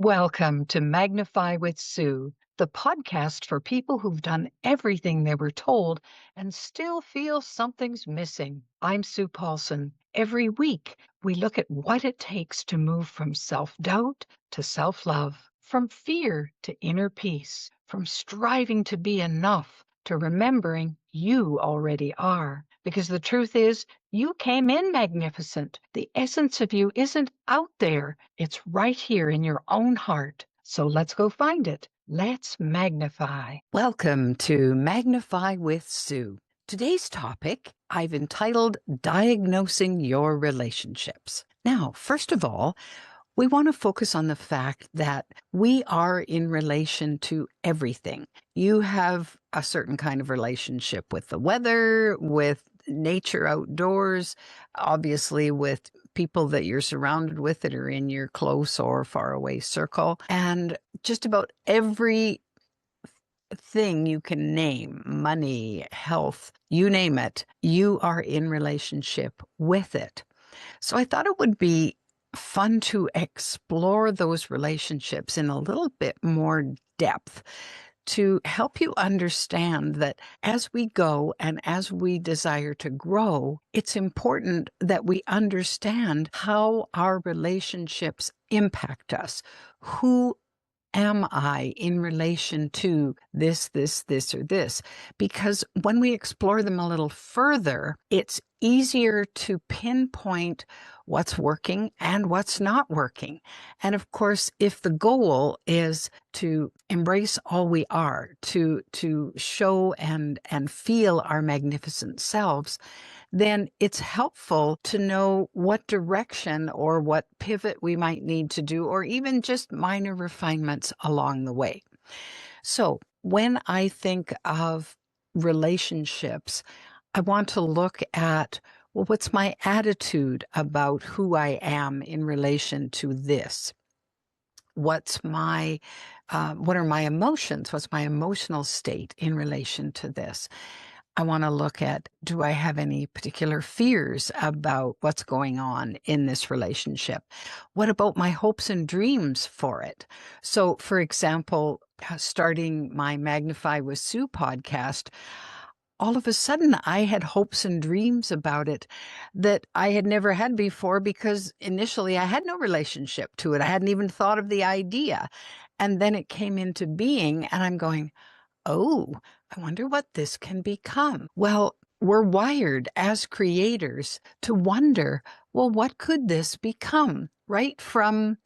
Welcome to Magnify with Sue, the podcast for people who've done everything they were told and still feel something's missing. I'm Sue Paulson. Every week, we look at what it takes to move from self doubt to self love, from fear to inner peace, from striving to be enough to remembering you already are. Because the truth is, you came in magnificent. The essence of you isn't out there. It's right here in your own heart. So let's go find it. Let's magnify. Welcome to Magnify with Sue. Today's topic I've entitled Diagnosing Your Relationships. Now, first of all, we want to focus on the fact that we are in relation to everything. You have a certain kind of relationship with the weather, with nature outdoors, obviously with people that you're surrounded with that are in your close or far away circle, and just about every thing you can name, money, health, you name it, you are in relationship with it. So I thought it would be fun to explore those relationships in a little bit more depth to help you understand that as we go and as we desire to grow, it's important that we understand how our relationships impact us. Who am I in relation to this, or this? Because when we explore them a little further, it's easier to pinpoint what's working and what's not working. And of course, if the goal is to embrace all we are, to show and feel our magnificent selves, then it's helpful to know what direction or what pivot we might need to do, or even just minor refinements along the way. So when I think of relationships, I want to look at, well, what's my attitude about who I am in relation to this? What are my emotions? What's my emotional state in relation to this? I want to look at, do I have any particular fears about what's going on in this relationship? What about my hopes and dreams for it? So, for example, starting my Magnify with Sue podcast, all of a sudden I had hopes and dreams about it that I had never had before, because initially I had no relationship to it. I hadn't even thought of the idea. And then it came into being, and I'm going, oh, I wonder what this can become. Well, we're wired as creators to wonder, well, what could this become? Right from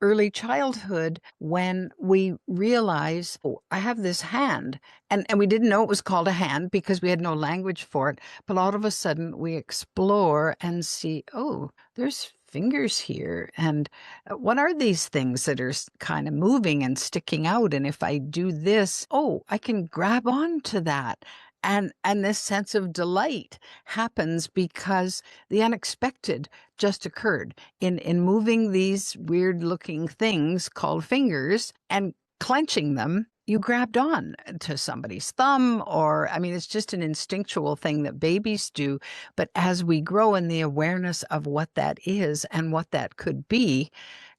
early childhood, when we realize, oh, I have this hand, and we didn't know it was called a hand because we had no language for it. But all of a sudden we explore and see, oh, there's fingers here. And what are these things that are kind of moving and sticking out? And if I do this, oh, I can grab on to that. And this sense of delight happens because the unexpected just occurred in moving these weird looking things called fingers and clenching them. You grabbed on to somebody's thumb, or, I mean, it's just an instinctual thing that babies do. But as we grow in the awareness of what that is and what that could be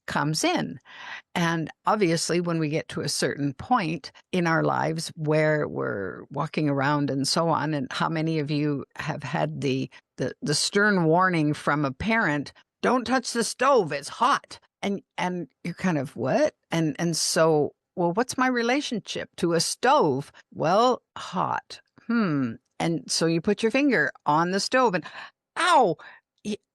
comes in. And obviously, when we get to a certain point in our lives where we're walking around and so on, and how many of you have had the stern warning from a parent, don't touch the stove, it's hot. And you're kind of, what? And so, well, what's my relationship to a stove? Well, hot. And so you put your finger on the stove and, ow,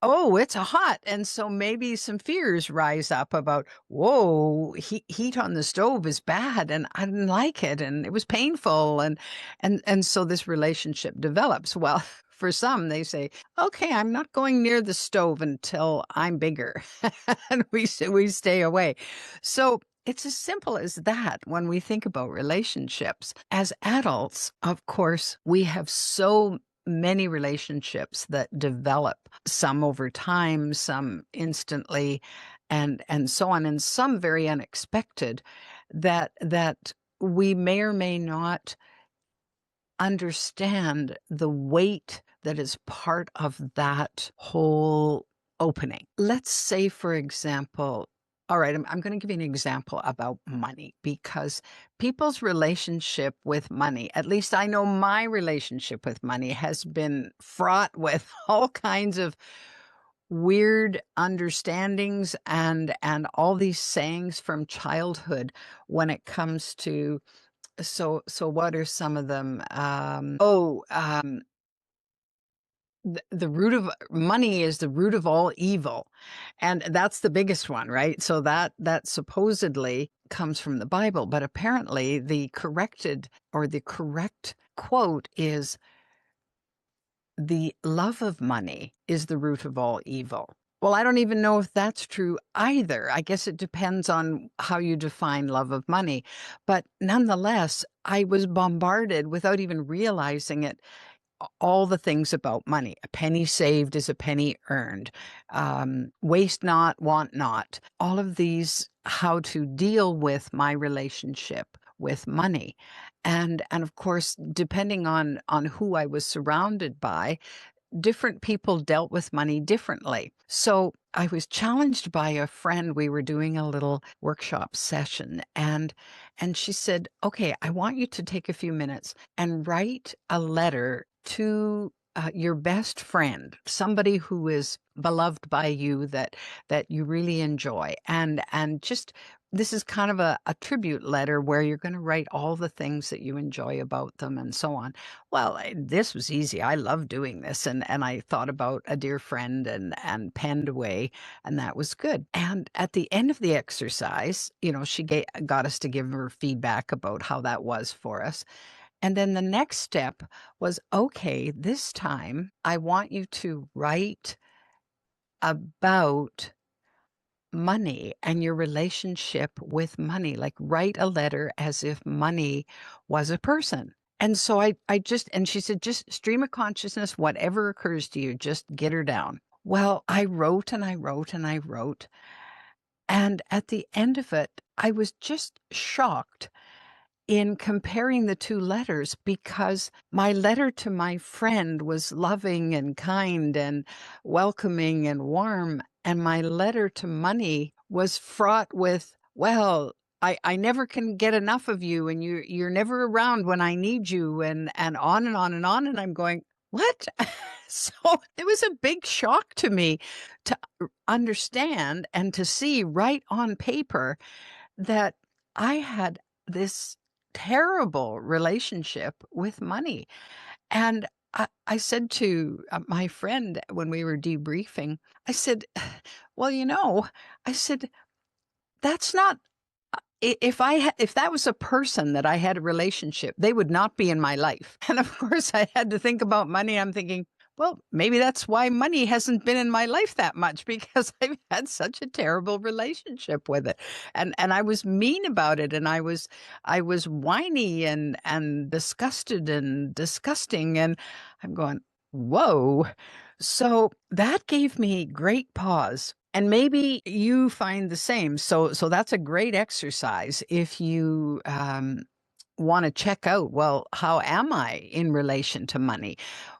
oh, it's hot. And so maybe some fears rise up about, whoa, heat on the stove is bad, and I didn't like it, and it was painful. And so this relationship develops. Well, for some, they say, okay, I'm not going near the stove until I'm bigger. And we stay away. So it's as simple as that when we think about relationships. As adults, of course, we have so many relationships that develop, some over time, some instantly, and so on, and some very unexpected, that we may or may not understand the weight that is part of that whole opening. Let's say, for example, All right, I'm going to give you an example about money because people's relationship with money, at least I know my relationship with money, has been fraught with all kinds of weird understandings and all these sayings from childhood when it comes to so what are some of them? The root of money is the root of all evil, and that's the biggest one, right? So that supposedly comes from the Bible, but apparently the correct quote is, "The love of money is the root of all evil." Well, I don't even know if that's true either. I guess it depends on how you define love of money. But nonetheless, I was bombarded without even realizing it all the things about money. A penny saved is a penny earned. Waste not, want not. All of these, how to deal with my relationship with money. And of course, depending on who I was surrounded by, different people dealt with money differently. So I was challenged by a friend. We were doing a little workshop session, and she said, "Okay, I want you to take a few minutes and write a letter to your best friend, somebody who is beloved by you that you really enjoy, and just." This is kind of a tribute letter where you're going to write all the things that you enjoy about them and so on. Well, this was easy. I love doing this, and I thought about a dear friend and penned away, and that was good. And at the end of the exercise, she got us to give her feedback about how that was for us. And then the next step was, okay, this time I want you to write about money and your relationship with money. Like, write a letter as if money was a person. And so and she said, just stream of consciousness, whatever occurs to you, just get her down. Well, I wrote and I wrote and I wrote. And at the end of it, I was just shocked in comparing the two letters, because my letter to my friend was loving and kind and welcoming and warm, and my letter to money was fraught with, well, I never can get enough of you, and you're never around when I need you, and on and on and on. And I'm going, what? So it was a big shock to me to understand and to see right on paper that I had this terrible relationship with money. And I said to my friend when we were debriefing, I said, well, I said, that's not if that was a person that I had a relationship, they would not be in my life. And of course, I had to think about money. I'm thinking, well, maybe that's why money hasn't been in my life that much, because I've had such a terrible relationship with it. And I was mean about it, and I was whiny and disgusted and disgusting, and I'm going, whoa. So that gave me great pause. And maybe you find the same. So that's a great exercise if you want to check out, well, how am I in relation to money?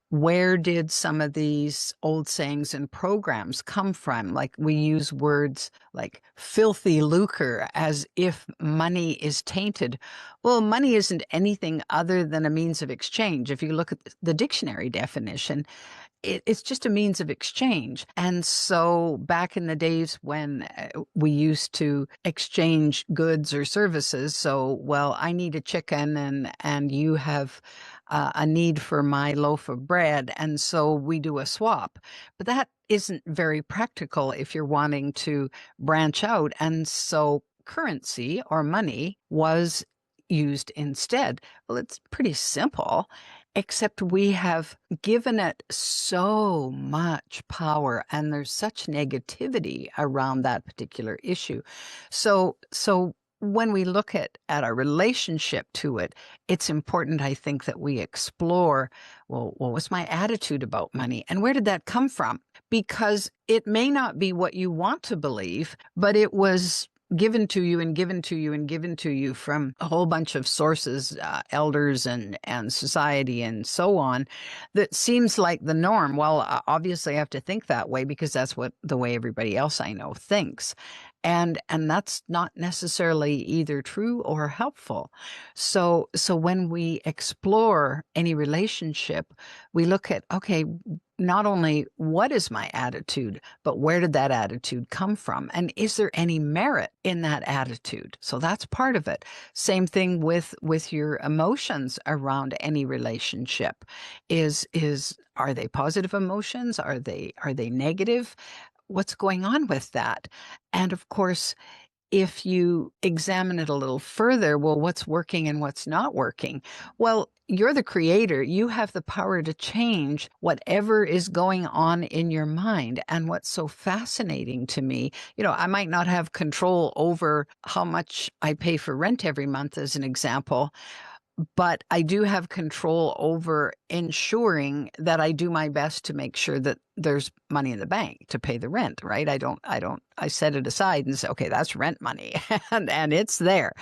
Where did some of these old sayings and programs come from? Like, we use words like filthy lucre as if money is tainted. Well, money isn't anything other than a means of exchange. If you look at the dictionary definition, it's just a means of exchange. And so back in the days when we used to exchange goods or services, so, well, I need a chicken and you have a need for my loaf of bread, and so we do a swap. But that isn't very practical if you're wanting to branch out. And so currency or money was used instead. Well, it's pretty simple, except we have given it so much power, and there's such negativity around that particular issue. So when we look at our relationship to it, it's important, I think, that we explore, well, what was my attitude about money, and where did that come from? Because it may not be what you want to believe, but it was given to you and given to you and given to you from a whole bunch of sources, elders and society and so on, that seems like the norm. Well, obviously I have to think that way because that's the way everybody else I know thinks. And that's not necessarily either true or helpful. So when we explore any relationship, we look at, okay, not only what is my attitude, but where did that attitude come from? And is there any merit in that attitude? So that's part of it. Same thing with your emotions around any relationship. Is are they positive emotions? Are they negative? What's going on with that? And of course, if you examine it a little further, well, what's working and what's not working? Well, you're the creator. You have the power to change whatever is going on in your mind. And what's so fascinating to me, I might not have control over how much I pay for rent every month, as an example, but I do have control over ensuring that I do my best to make sure that there's money in the bank to pay the rent, right? I set it aside and say, okay, that's rent money and it's there.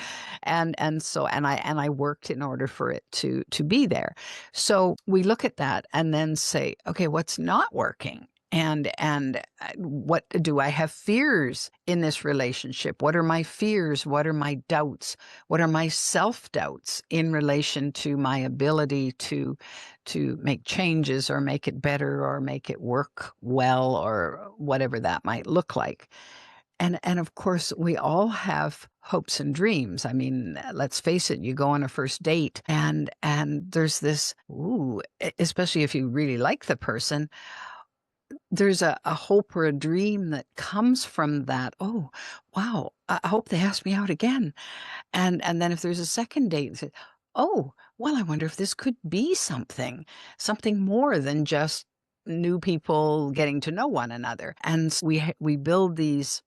And I worked in order for it to be there. So we look at that and then say, okay, what's not working? And what do I have fears in this relationship? What are my fears? What are my doubts? What are my self-doubts in relation to my ability to make changes or make it better or make it work well or whatever that might look like? And of course, we all have hopes and dreams. I mean, let's face it, you go on a first date and there's this, especially if you really like the person, there's a hope or a dream that comes from that. Oh, wow, I hope they ask me out again. And then if there's a second date, say, oh, well, I wonder if this could be something more than just new people getting to know one another. And we build these,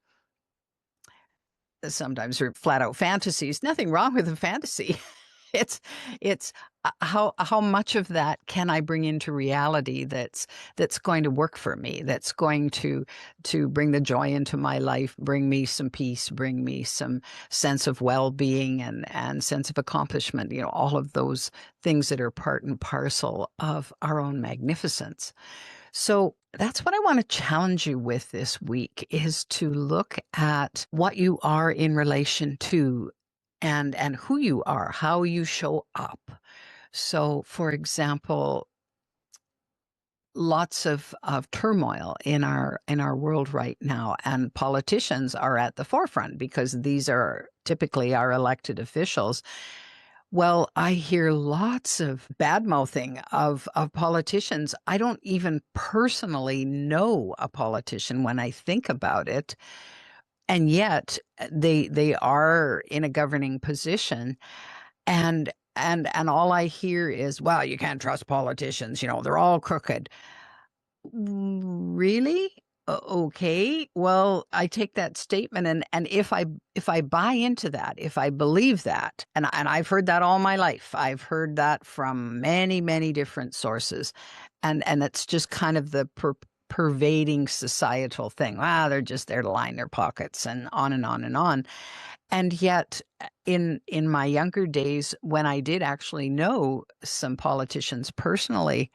sometimes they're flat out fantasies. Nothing wrong with a fantasy. It's it's how much of that can I bring into reality that's going to work for me, that's going to bring the joy into my life, bring me some peace, bring me some sense of well-being and sense of accomplishment, all of those things that are part and parcel of our own magnificence. So that's what I want to challenge you with this week, is to look at what you are in relation to and who you are, how you show up. So, for example, lots of turmoil in our world right now, and politicians are at the forefront because these are typically our elected officials. Well, I hear lots of bad mouthing of politicians. I don't even personally know a politician when I think about it, and yet they are in a governing position, and all I hear is, "Well, you can't trust politicians. They're all crooked." Really? Okay. Well, I take that statement, and if I buy into that, if I believe that, and I've heard that all my life. I've heard that from many, many different sources. And it's just kind of the pervading societal thing. Wow, they're just there to line their pockets, and on and on and on. And yet, in my younger days, when I did actually know some politicians personally,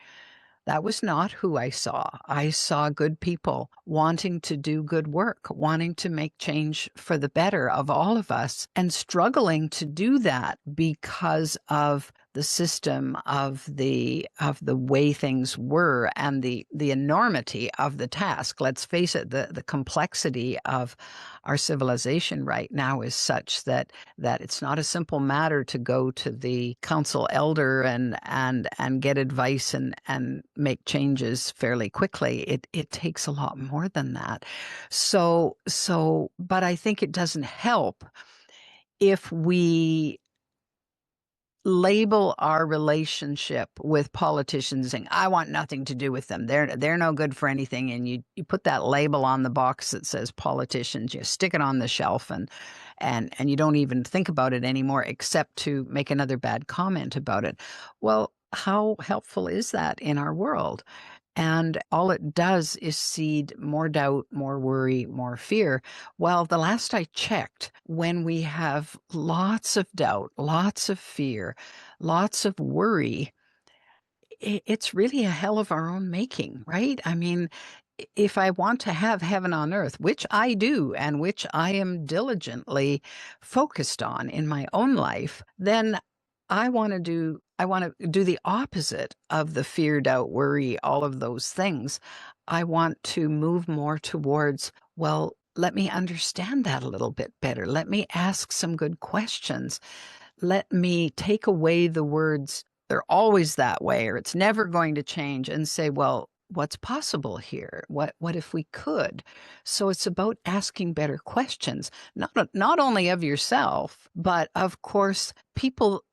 that was not who I saw. I saw good people wanting to do good work, wanting to make change for the better of all of us, and struggling to do that because of the system, of the way things were, and the enormity of the task. Let's face it, the complexity of our civilization right now is such that it's not a simple matter to go to the council elder and get advice and make changes fairly quickly. It takes a lot more than that. But I think it doesn't help if we label our relationship with politicians saying, I want nothing to do with them. They're no good for anything. And you put that label on the box that says politicians, you stick it on the shelf, and you don't even think about it anymore except to make another bad comment about it. Well, how helpful is that in our world? And all it does is seed more doubt, more worry, more fear. Well, the last I checked, when we have lots of doubt, lots of fear, lots of worry, it's really a hell of our own making, right? I mean, if I want to have heaven on earth, which I do and which I am diligently focused on in my own life, then I want to do the opposite of the fear, doubt, worry, all of those things. I want to move more towards, well, let me understand that a little bit better. Let me ask some good questions. Let me take away the words, "They're always that way," or "It's never going to change," and say, "Well, what's possible here? What if we could?" So it's about asking better questions, not only of yourself, but of course,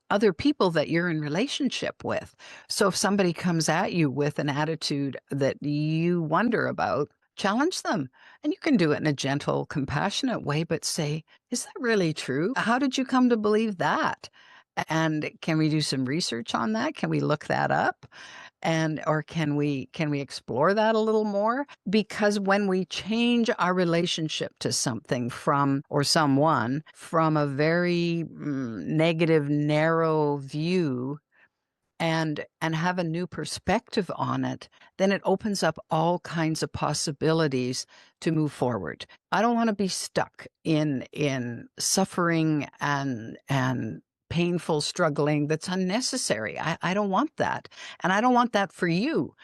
other people that you're in relationship with. So if somebody comes at you with an attitude that you wonder about, challenge them. And you can do it in a gentle, compassionate way, but say, "Is that really true? How did you come to believe that? And can we do some research on that? Can we look that up? And or can we explore that a little more?" Because when we change our relationship to something from or someone from a very negative, narrow view and have a new perspective on it, then it opens up all kinds of possibilities to move forward. I don't want to be stuck in suffering and painful struggling that's unnecessary. I don't want that. And I don't want that for you.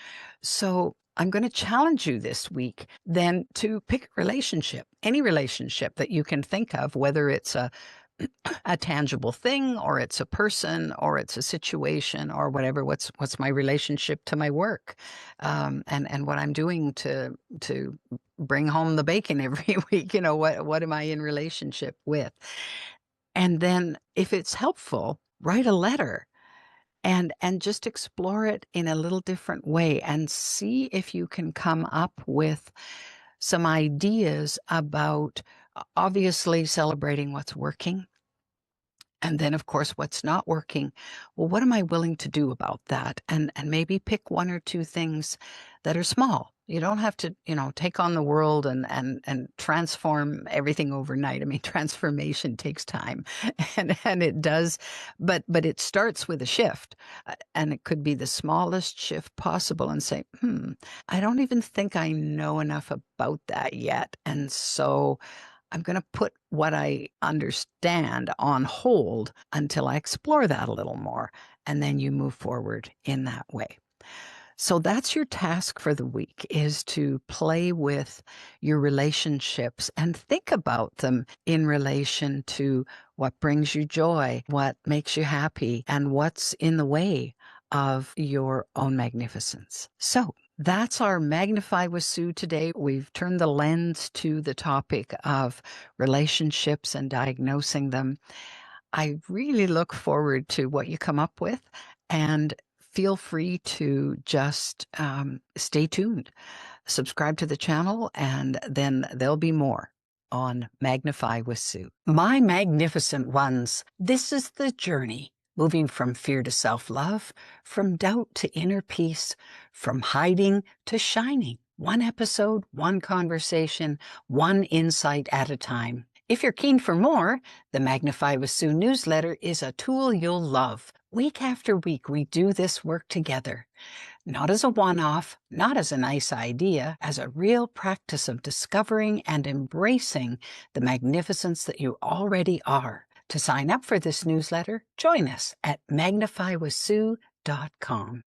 So I'm going to challenge you this week then to pick a relationship, any relationship that you can think of, whether it's a tangible thing or it's a person or it's a situation or whatever. What's my relationship to my work, and what I'm doing to bring home the bacon every week. What am I in relationship with? And then if it's helpful, write a letter and just explore it in a little different way and see if you can come up with some ideas about obviously celebrating what's working, and then, of course, what's not working. Well, what am I willing to do about that? And maybe pick one or two things that are small. You don't have to, take on the world and transform everything overnight. I mean, transformation takes time, and it does, but it starts with a shift, and it could be the smallest shift possible. And say, I don't even think I know enough about that yet, and so I'm going to put what I understand on hold until I explore that a little more. And then you move forward in that way. So that's your task for the week, is to play with your relationships and think about them in relation to what brings you joy, what makes you happy, and what's in the way of your own magnificence. So that's our Magnify with Sue today. We've turned the lens to the topic of relationships and diagnosing them. I really look forward to what you come up with, and feel free to just stay tuned. Subscribe to the channel, and then there'll be more on Magnify with Sue. My magnificent ones, this is the journey. Moving from fear to self-love, from doubt to inner peace, from hiding to shining. One episode, one conversation, one insight at a time. If you're keen for more, the Magnify with Sue newsletter is a tool you'll love. Week after week, we do this work together. Not as a one-off, not as a nice idea, as a real practice of discovering and embracing the magnificence that you already are. To sign up for this newsletter, join us at magnifywithsue.com.